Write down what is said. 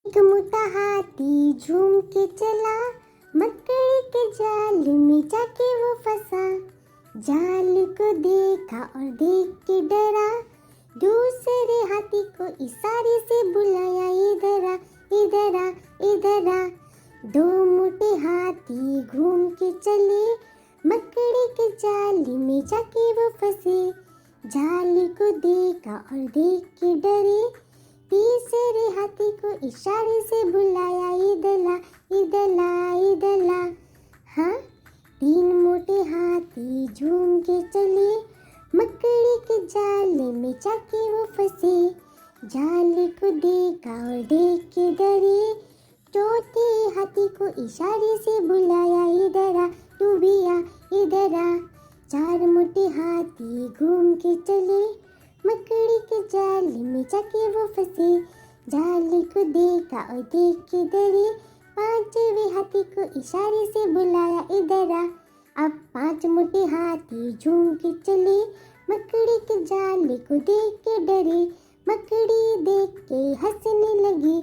एक मोटा हाथी झूम के चला, मकड़ी के जाल में जाके वो फंसा। जाल को देखा और देख के डरा, दूसरे हाथी को इशारे से बुलाया, इधर आ इधर आ इधर आ। दो मोटे हाथी घूम के चले, मकड़ी के जाल में जाके वो फंसे। जाल को देखा और देख के डरे, तीसरे हाथी को इशारे से बुलाया, इधर आ इधर आ इधर आ। हाँ, तीन मोटे हाथी झूम के चले, मकड़ी के जाल में जाके वो फंसे। जाल को देखा और देख के डरे, चौथे हाथी को इशारे से बुलाया, इधर आ तू भी आ इधर आ। चार मोटे हाथी घूम के चले, मकड़ी के जाल में जाके वो फंसे। जाल को देखा और देख के डरे, पांचवें हाथी को इशारे से बुलाया, इधर आ। अब पांच मोटे हाथी झूम के चले, मकड़ी के जाल को देख के डरे। मकड़ी देख के हंसने लगी,